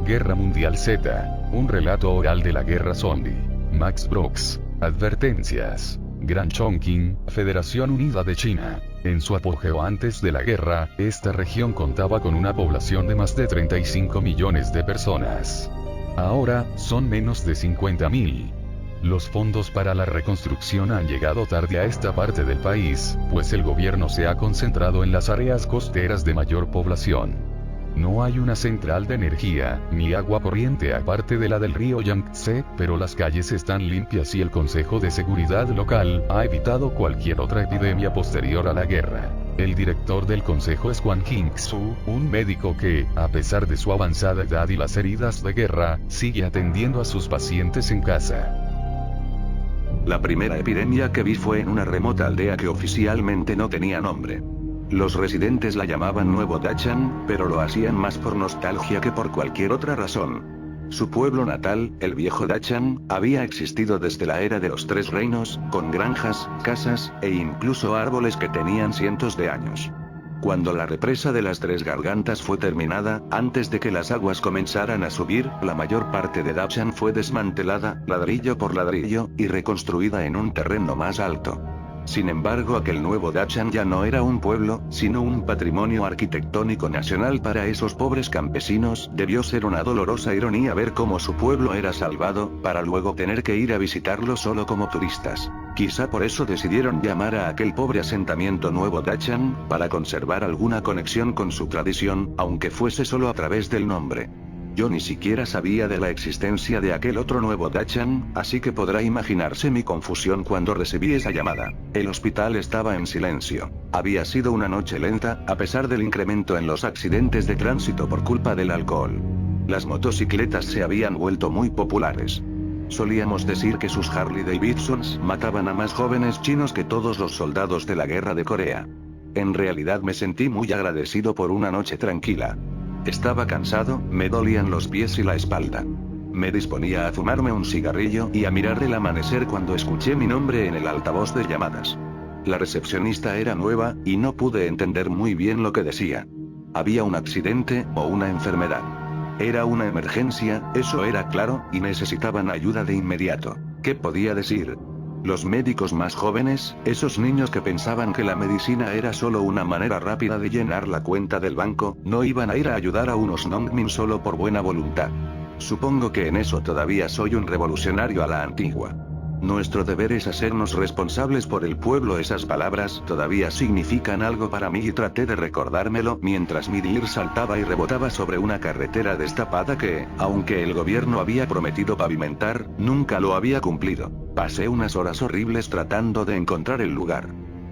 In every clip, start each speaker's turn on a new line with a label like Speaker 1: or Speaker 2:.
Speaker 1: Guerra Mundial Z, un relato oral de la guerra zombie. Max Brooks. Advertencias. Gran Chongqing, Federación Unida de China. En su apogeo antes de la guerra, esta región contaba con una población de más de 35 millones de personas. Ahora, son menos de 50.000. Los fondos para la reconstrucción han llegado tarde a esta parte del país, pues el gobierno se ha concentrado en las áreas costeras de mayor población. No hay una central de energía, ni agua corriente aparte de la del río Yangtze, pero las calles están limpias y el Consejo de Seguridad Local ha evitado cualquier otra epidemia posterior a la guerra. El director del consejo es Huang Qingsu, un médico que, a pesar de su avanzada edad y las heridas de guerra, sigue atendiendo a sus pacientes en casa.
Speaker 2: La primera epidemia que vi fue en una remota aldea que oficialmente no tenía nombre. Los residentes la llamaban Nuevo Dachan, pero lo hacían más por nostalgia que por cualquier otra razón. Su pueblo natal, el viejo Dachan, había existido desde la era de los Tres Reinos, con granjas, casas, e incluso árboles que tenían cientos de años. Cuando la represa de las Tres Gargantas fue terminada, antes de que las aguas comenzaran a subir, la mayor parte de Dachan fue desmantelada, ladrillo por ladrillo, y reconstruida en un terreno más alto. Sin embargo, aquel nuevo Dachan ya no era un pueblo, sino un patrimonio arquitectónico nacional para esos pobres campesinos. Debió ser una dolorosa ironía ver cómo su pueblo era salvado, para luego tener que ir a visitarlo solo como turistas. Quizá por eso decidieron llamar a aquel pobre asentamiento Nuevo Dachan, para conservar alguna conexión con su tradición, aunque fuese solo a través del nombre. Yo ni siquiera sabía de la existencia de aquel otro Nuevo Dachan, así que podrá imaginarse mi confusión cuando recibí esa llamada. El hospital estaba en silencio. Había sido una noche lenta, a pesar del incremento en los accidentes de tránsito por culpa del alcohol. Las motocicletas se habían vuelto muy populares. Solíamos decir que sus Harley Davidsons mataban a más jóvenes chinos que todos los soldados de la guerra de Corea. En realidad me sentí muy agradecido por una noche tranquila. Estaba cansado, me dolían los pies y la espalda. Me disponía a fumarme un cigarrillo y a mirar el amanecer cuando escuché mi nombre en el altavoz de llamadas. La recepcionista era nueva, y no pude entender muy bien lo que decía. Había un accidente, o una enfermedad. Era una emergencia, eso era claro, y necesitaban ayuda de inmediato. ¿Qué podía decir? Los médicos más jóvenes, esos niños que pensaban que la medicina era solo una manera rápida de llenar la cuenta del banco, no iban a ir a ayudar a unos Nongmin solo por buena voluntad. Supongo que en eso todavía soy un revolucionario a la antigua. Nuestro deber es hacernos responsables por el pueblo. Esas palabras todavía significan algo para mí y traté de recordármelo mientras mi Deere saltaba y rebotaba sobre una carretera destapada que, aunque el gobierno había prometido pavimentar, nunca lo había cumplido. Pasé unas horas horribles tratando de encontrar el lugar.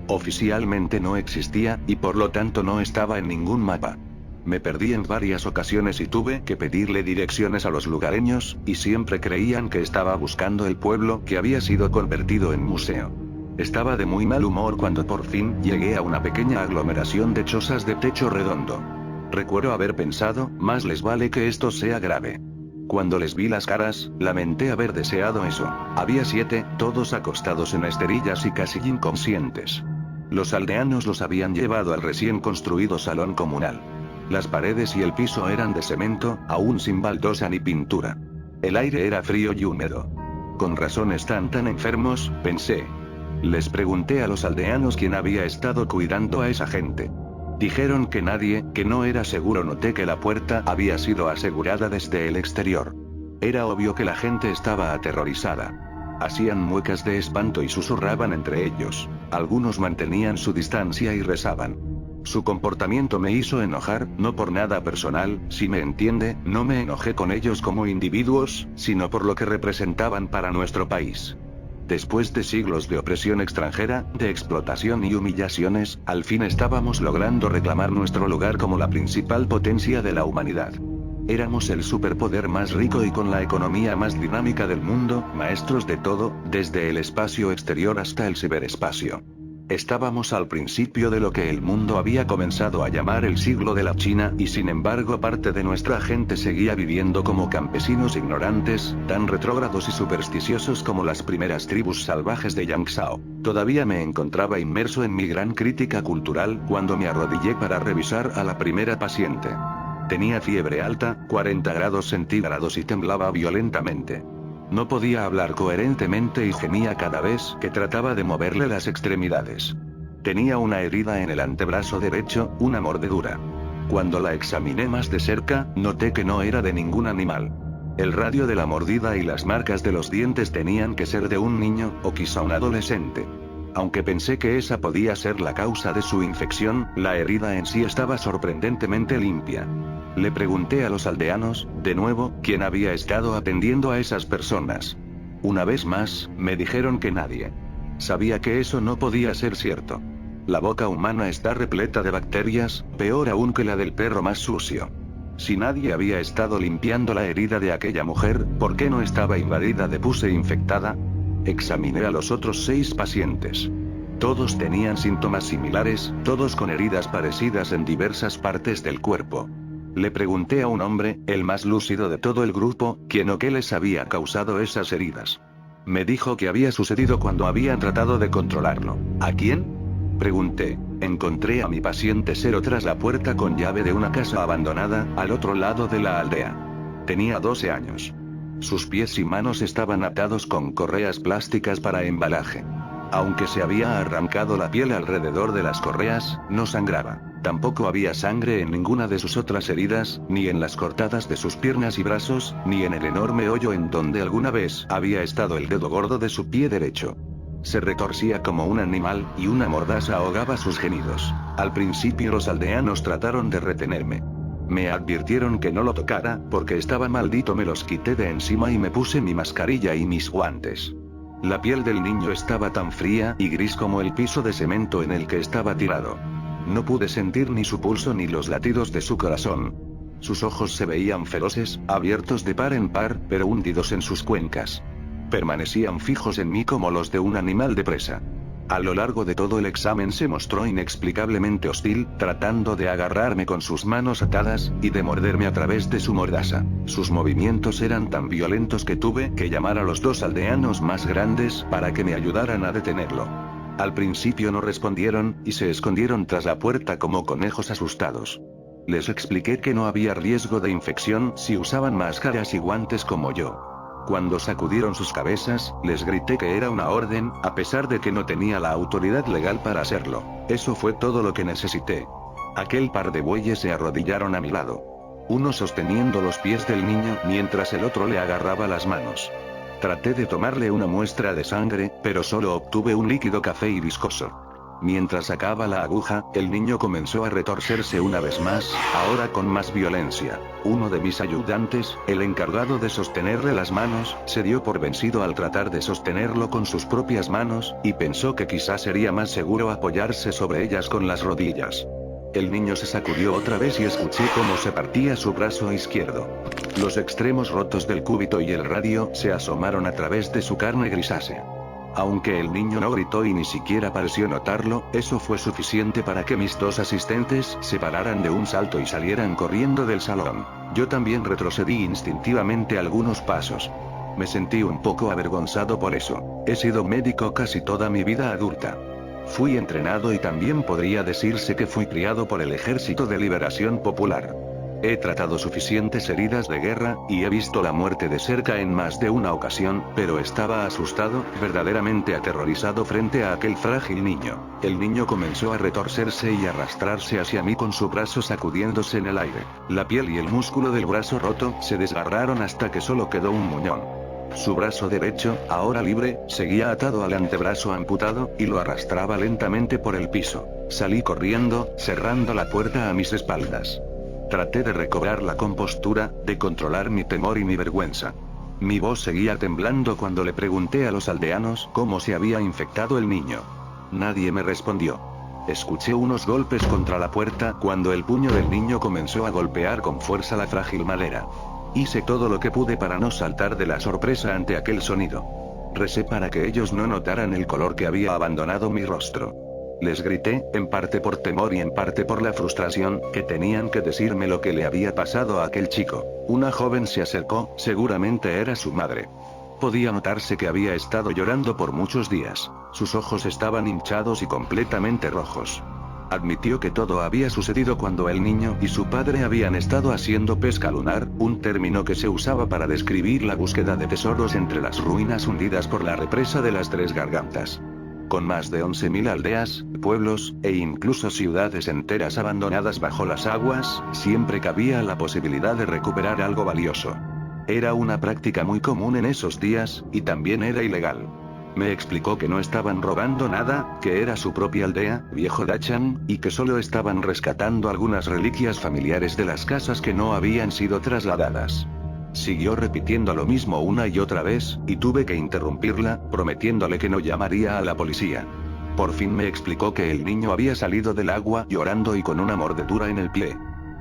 Speaker 2: Oficialmente no existía, y por lo tanto no estaba en ningún mapa. Me perdí en varias ocasiones y tuve que pedirle direcciones a los lugareños, y siempre creían que estaba buscando el pueblo que había sido convertido en museo. Estaba de muy mal humor cuando por fin llegué a una pequeña aglomeración de chozas de techo redondo. Recuerdo haber pensado, más les vale que esto sea grave. Cuando les vi las caras, lamenté haber deseado eso. Había 7, todos acostados en esterillas y casi inconscientes. Los aldeanos los habían llevado al recién construido salón comunal. Las paredes y el piso eran de cemento, aún sin baldosa ni pintura. El aire era frío y húmedo. Con razón están tan enfermos, pensé. Les pregunté a los aldeanos quién había estado cuidando a esa gente. Dijeron que nadie, que no era seguro. Noté que la puerta había sido asegurada desde el exterior. Era obvio que la gente estaba aterrorizada. Hacían muecas de espanto y susurraban entre ellos. Algunos mantenían su distancia y rezaban. Su comportamiento me hizo enojar, no por nada personal, si me entiende, no me enojé con ellos como individuos, sino por lo que representaban para nuestro país. Después de siglos de opresión extranjera, de explotación y humillaciones, al fin estábamos logrando reclamar nuestro lugar como la principal potencia de la humanidad. Éramos el superpoder más rico y con la economía más dinámica del mundo, maestros de todo, desde el espacio exterior hasta el ciberespacio. Estábamos al principio de lo que el mundo había comenzado a llamar el siglo de la China, y sin embargo parte de nuestra gente seguía viviendo como campesinos ignorantes, tan retrógrados y supersticiosos como las primeras tribus salvajes de Yangzhou. Todavía me encontraba inmerso en mi gran crítica cultural cuando me arrodillé para revisar a la primera paciente. Tenía fiebre alta, 40 grados centígrados y temblaba violentamente. No podía hablar coherentemente y gemía cada vez que trataba de moverle las extremidades. Tenía una herida en el antebrazo derecho, una mordedura. Cuando la examiné más de cerca, noté que no era de ningún animal. El radio de la mordida y las marcas de los dientes tenían que ser de un niño, o quizá un adolescente. Aunque pensé que esa podía ser la causa de su infección, la herida en sí estaba sorprendentemente limpia. Le pregunté a los aldeanos, de nuevo, quién había estado atendiendo a esas personas. Una vez más, me dijeron que nadie. Sabía que eso no podía ser cierto. La boca humana está repleta de bacterias, peor aún que la del perro más sucio. Si nadie había estado limpiando la herida de aquella mujer, ¿por qué no estaba invadida de pus e infectada? Examiné a los otros 6 pacientes. Todos tenían síntomas similares, todos con heridas parecidas en diversas partes del cuerpo. Le pregunté a un hombre, el más lúcido de todo el grupo, quién o qué les había causado esas heridas. Me dijo que había sucedido cuando habían tratado de controlarlo. ¿A quién? Pregunté. Encontré a mi paciente 0 tras la puerta con llave de una casa abandonada, al otro lado de la aldea. Tenía 12 años. Sus pies y manos estaban atados con correas plásticas para embalaje. Aunque se había arrancado la piel alrededor de las correas, no sangraba. Tampoco había sangre en ninguna de sus otras heridas, ni en las cortadas de sus piernas y brazos, ni en el enorme hoyo en donde alguna vez había estado el dedo gordo de su pie derecho. Se retorcía como un animal, y una mordaza ahogaba sus gemidos. Al principio los aldeanos trataron de retenerme. Me advirtieron que no lo tocara, porque estaba maldito. Me los quité de encima y me puse mi mascarilla y mis guantes. La piel del niño estaba tan fría y gris como el piso de cemento en el que estaba tirado. No pude sentir ni su pulso ni los latidos de su corazón. Sus ojos se veían feroces, abiertos de par en par, pero hundidos en sus cuencas. Permanecían fijos en mí como los de un animal de presa. A lo largo de todo el examen se mostró inexplicablemente hostil, tratando de agarrarme con sus manos atadas, y de morderme a través de su mordaza. Sus movimientos eran tan violentos que tuve que llamar a los 2 aldeanos más grandes para que me ayudaran a detenerlo. Al principio no respondieron, y se escondieron tras la puerta como conejos asustados. Les expliqué que no había riesgo de infección si usaban máscaras y guantes como yo. Cuando sacudieron sus cabezas, les grité que era una orden, a pesar de que no tenía la autoridad legal para hacerlo. Eso fue todo lo que necesité. Aquel par de bueyes se arrodillaron a mi lado. Uno sosteniendo los pies del niño mientras el otro le agarraba las manos. Traté de tomarle una muestra de sangre, pero solo obtuve un líquido café y viscoso. Mientras sacaba la aguja, el niño comenzó a retorcerse una vez más, ahora con más violencia. Uno de mis ayudantes, el encargado de sostenerle las manos, se dio por vencido al tratar de sostenerlo con sus propias manos, y pensó que quizás sería más seguro apoyarse sobre ellas con las rodillas. El niño se sacudió otra vez y escuché cómo se partía su brazo izquierdo. Los extremos rotos del cúbito y el radio se asomaron a través de su carne grisácea. Aunque el niño no gritó y ni siquiera pareció notarlo, eso fue suficiente para que mis 2 asistentes se pararan de un salto y salieran corriendo del salón. Yo también retrocedí instintivamente algunos pasos. Me sentí un poco avergonzado por eso. He sido médico casi toda mi vida adulta. Fui entrenado y también podría decirse que fui criado por el Ejército de Liberación Popular. He tratado suficientes heridas de guerra, y he visto la muerte de cerca en más de una ocasión, pero estaba asustado, verdaderamente aterrorizado frente a aquel frágil niño. El niño comenzó a retorcerse y arrastrarse hacia mí con su brazo sacudiéndose en el aire. La piel y el músculo del brazo roto se desgarraron hasta que solo quedó un muñón. Su brazo derecho, ahora libre, seguía atado al antebrazo amputado, y lo arrastraba lentamente por el piso. Salí corriendo, cerrando la puerta a mis espaldas. Traté de recobrar la compostura, de controlar mi temor y mi vergüenza. Mi voz seguía temblando cuando le pregunté a los aldeanos cómo se había infectado el niño. Nadie me respondió. Escuché unos golpes contra la puerta cuando el puño del niño comenzó a golpear con fuerza la frágil madera. Hice todo lo que pude para no saltar de la sorpresa ante aquel sonido. Recé para que ellos no notaran el color que había abandonado mi rostro. Les grité, en parte por temor y en parte por la frustración, que tenían que decirme lo que le había pasado a aquel chico. Una joven se acercó, seguramente era su madre. Podía notarse que había estado llorando por muchos días. Sus ojos estaban hinchados y completamente rojos. Admitió que todo había sucedido cuando el niño y su padre habían estado haciendo pesca lunar, un término que se usaba para describir la búsqueda de tesoros entre las ruinas hundidas por la represa de las Tres Gargantas. Con más de 11.000 aldeas, pueblos, e incluso ciudades enteras abandonadas bajo las aguas, siempre cabía la posibilidad de recuperar algo valioso. Era una práctica muy común en esos días, y también era ilegal. Me explicó que no estaban robando nada, que era su propia aldea, Viejo Dachan, y que solo estaban rescatando algunas reliquias familiares de las casas que no habían sido trasladadas. Siguió repitiendo lo mismo una y otra vez, y tuve que interrumpirla, prometiéndole que no llamaría a la policía. Por fin me explicó que el niño había salido del agua llorando y con una mordedura en el pie.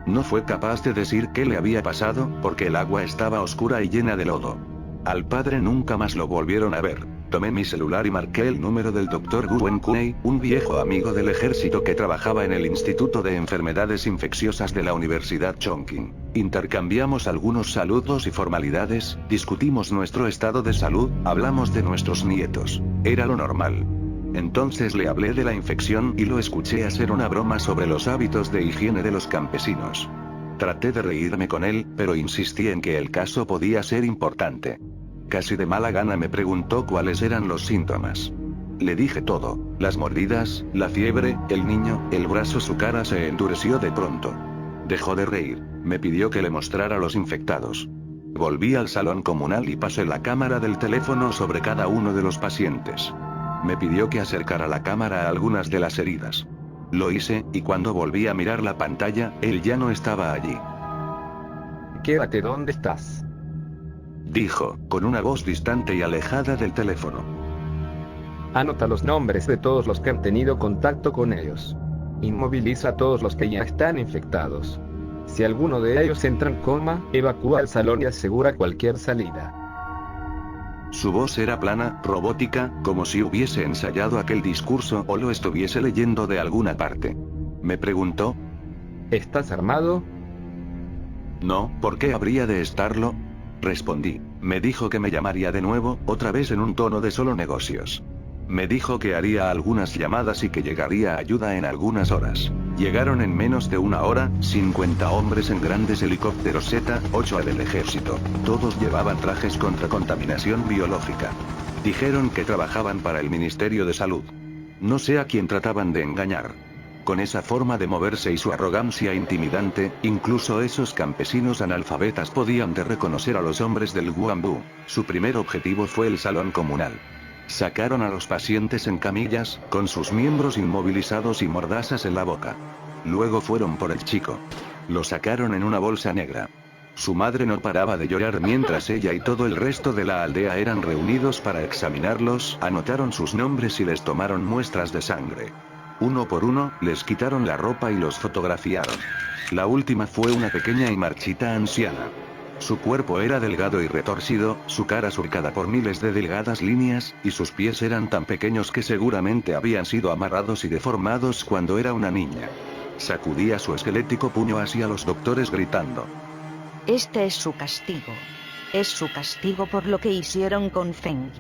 Speaker 2: No fue capaz de decir qué le había pasado, porque el agua estaba oscura y llena de lodo. Al padre nunca más lo volvieron a ver. Tomé mi celular y marqué el número del Dr. Guen Kunei, un viejo amigo del ejército que trabajaba en el Instituto de Enfermedades Infecciosas de la Universidad Chongqing. Intercambiamos algunos saludos y formalidades, discutimos nuestro estado de salud, hablamos de nuestros nietos. Era lo normal. Entonces le hablé de la infección y lo escuché hacer una broma sobre los hábitos de higiene de los campesinos. Traté de reírme con él, pero insistí en que el caso podía ser importante. Casi de mala gana me preguntó cuáles eran los síntomas. Le dije todo, las mordidas, la fiebre, el niño, el brazo. Su cara se endureció de pronto. Dejó de reír, me pidió que le mostrara los infectados. Volví al salón comunal y pasé la cámara del teléfono sobre cada uno de los pacientes. Me pidió que acercara la cámara a algunas de las heridas. Lo hice, y cuando volví a mirar la pantalla, él ya no estaba allí.
Speaker 3: Quédate donde estás,
Speaker 2: dijo, con una voz distante y alejada del teléfono.
Speaker 3: Anota los nombres de todos los que han tenido contacto con ellos. Inmoviliza a todos los que ya están infectados. Si alguno de ellos entra en coma, evacúa al salón y asegura cualquier salida.
Speaker 2: Su voz era plana, robótica, como si hubiese ensayado aquel discurso o lo estuviese leyendo de alguna parte. Me preguntó:
Speaker 3: ¿estás armado?
Speaker 2: No, ¿por qué habría de estarlo? Respondí. Me dijo que me llamaría de nuevo, otra vez en un tono de solo negocios. Me dijo que haría algunas llamadas y que llegaría ayuda en algunas horas. Llegaron en menos de una hora, 50 hombres en grandes helicópteros Z-8A del ejército. Todos llevaban trajes contra contaminación biológica. Dijeron que trabajaban para el Ministerio de Salud. No sé a quién trataban de engañar. Con esa forma de moverse y su arrogancia intimidante, incluso esos campesinos analfabetas podían de reconocer a los hombres del Guambú. Su primer objetivo fue el salón comunal. Sacaron a los pacientes en camillas, con sus miembros inmovilizados y mordazas en la boca. Luego fueron por el chico. Lo sacaron en una bolsa negra. Su madre no paraba de llorar mientras ella y todo el resto de la aldea eran reunidos para examinarlos, anotaron sus nombres y les tomaron muestras de sangre. Uno por uno, les quitaron la ropa y los fotografiaron. La última fue una pequeña y marchita anciana. Su cuerpo era delgado y retorcido, su cara surcada por miles de delgadas líneas, y sus pies eran tan pequeños que seguramente habían sido amarrados y deformados cuando era una niña. Sacudía su esquelético puño hacia los doctores gritando:
Speaker 4: este es su castigo. Es su castigo por lo que hicieron con Feng.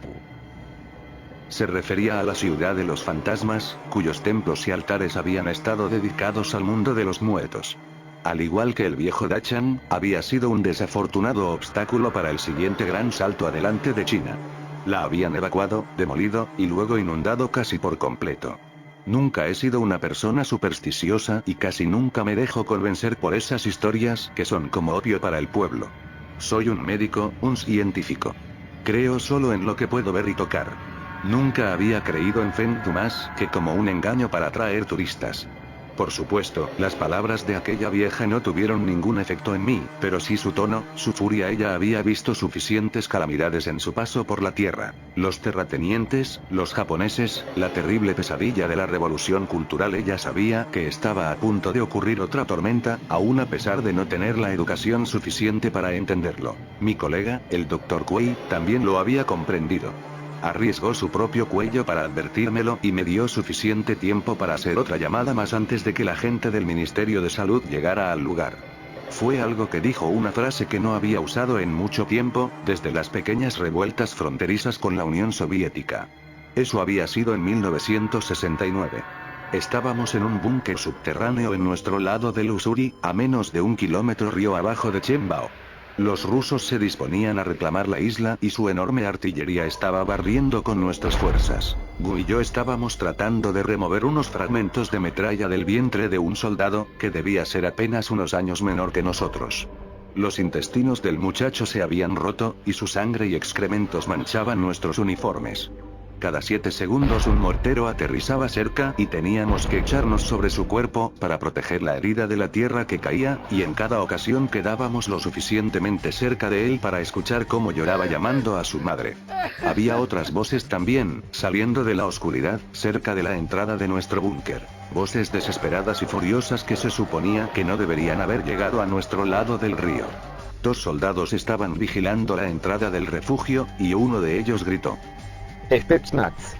Speaker 2: Se refería a la ciudad de los fantasmas, cuyos templos y altares habían estado dedicados al mundo de los muertos. Al igual que el viejo Dachan, había sido un desafortunado obstáculo para el siguiente gran salto adelante de China. La habían evacuado, demolido, y luego inundado casi por completo. Nunca he sido una persona supersticiosa y casi nunca me dejo convencer por esas historias que son como opio para el pueblo. Soy un médico, un científico. Creo solo en lo que puedo ver y tocar. Nunca había creído en Feng más que como un engaño para atraer turistas. Por supuesto, las palabras de aquella vieja no tuvieron ningún efecto en mí, pero sí su tono, su furia. Ella había visto suficientes calamidades en su paso por la tierra. Los terratenientes, los japoneses, la terrible pesadilla de la revolución cultural. Ella sabía que estaba a punto de ocurrir otra tormenta, aún a pesar de no tener la educación suficiente para entenderlo. Mi colega, el Dr. Kuei, también lo había comprendido. Arriesgó su propio cuello para advertírmelo y me dio suficiente tiempo para hacer otra llamada más antes de que la gente del Ministerio de Salud llegara al lugar. Fue algo que dijo, una frase que no había usado en mucho tiempo, desde las pequeñas revueltas fronterizas con la Unión Soviética. Eso había sido en 1969. Estábamos en un búnker subterráneo en nuestro lado del Ussuri, a menos de 1 kilómetro río abajo de Chenbao. Los rusos se disponían a reclamar la isla y su enorme artillería estaba barriendo con nuestras fuerzas. Gu y yo estábamos tratando de remover unos fragmentos de metralla del vientre de un soldado, que debía ser apenas unos años menor que nosotros. Los intestinos del muchacho se habían roto, y su sangre y excrementos manchaban nuestros uniformes. Cada 7 segundos un mortero aterrizaba cerca y teníamos que echarnos sobre su cuerpo para proteger la herida de la tierra que caía, y en cada ocasión quedábamos lo suficientemente cerca de él para escuchar cómo lloraba llamando a su madre. Había otras voces también, saliendo de la oscuridad, cerca de la entrada de nuestro búnker. Voces desesperadas y furiosas que se suponía que no deberían haber llegado a nuestro lado del río. 2 soldados estaban vigilando la entrada del refugio, y uno de ellos gritó:
Speaker 3: Spetsnaz.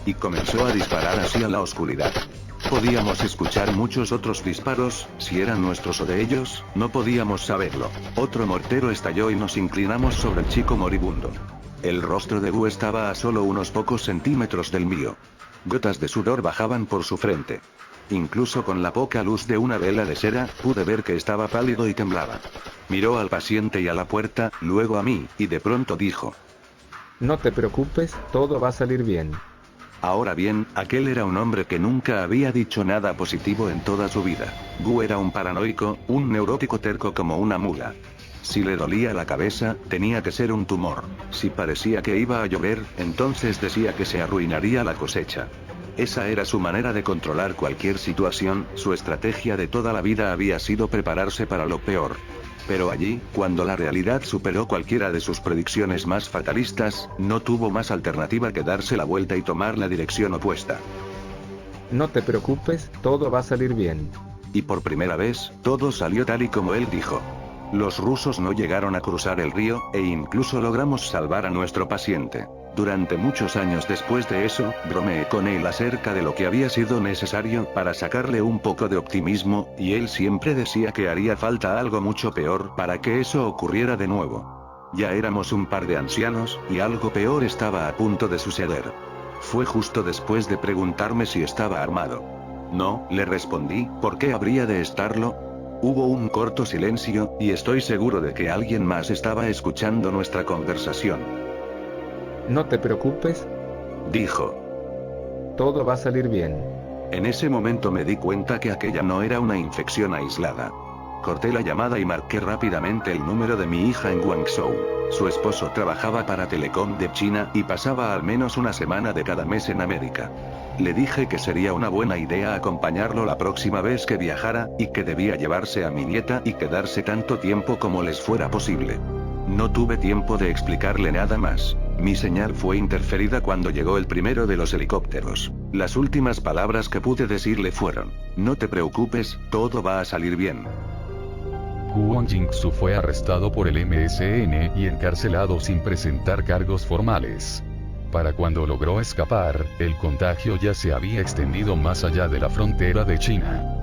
Speaker 2: Y comenzó a disparar hacia la oscuridad. Podíamos escuchar muchos otros disparos, si eran nuestros o de ellos, no podíamos saberlo. Otro mortero estalló y nos inclinamos sobre el chico moribundo. El rostro de Gu estaba a solo unos pocos centímetros del mío. Gotas de sudor bajaban por su frente. Incluso con la poca luz de una vela de cera, pude ver que estaba pálido y temblaba. Miró al paciente y a la puerta, luego a mí, y de pronto dijo:
Speaker 3: No te preocupes, todo va a salir bien.
Speaker 2: Ahora bien, aquel era un hombre que nunca había dicho nada positivo en toda su vida. Gu era un paranoico, un neurótico terco como una mula. Si le dolía la cabeza, tenía que ser un tumor. Si parecía que iba a llover, entonces decía que se arruinaría la cosecha. Esa era su manera de controlar cualquier situación, su estrategia de toda la vida había sido prepararse para lo peor. Pero allí, cuando la realidad superó cualquiera de sus predicciones más fatalistas, no tuvo más alternativa que darse la vuelta y tomar la dirección opuesta.
Speaker 3: No te preocupes, todo va a salir bien.
Speaker 2: Y por primera vez, todo salió tal y como él dijo. Los rusos no llegaron a cruzar el río, e incluso logramos salvar a nuestro paciente. Durante muchos años después de eso, bromeé con él acerca de lo que había sido necesario para sacarle un poco de optimismo, y él siempre decía que haría falta algo mucho peor para que eso ocurriera de nuevo. Ya éramos un par de ancianos, y algo peor estaba a punto de suceder. Fue justo después de preguntarme si estaba armado. No, le respondí, ¿por qué habría de estarlo? Hubo un corto silencio, y estoy seguro de que alguien más estaba escuchando nuestra conversación.
Speaker 3: No te preocupes,
Speaker 2: dijo.
Speaker 3: Todo va a salir bien.
Speaker 2: En ese momento me di cuenta que aquella no era una infección aislada. Corté la llamada y marqué rápidamente el número de mi hija en Guangzhou. Su esposo trabajaba para Telecom de China y pasaba al menos una semana de cada mes en América. Le dije que sería una buena idea acompañarlo la próxima vez que viajara, y que debía llevarse a mi nieta y quedarse tanto tiempo como les fuera posible. No tuve tiempo de explicarle nada más. Mi señal fue interferida cuando llegó el primero de los helicópteros. Las últimas palabras que pude decirle fueron: no te preocupes, todo va a salir bien.
Speaker 1: Huang Jingsu fue arrestado por el MSN y encarcelado sin presentar cargos formales. Para cuando logró escapar, el contagio ya se había extendido más allá de la frontera de China.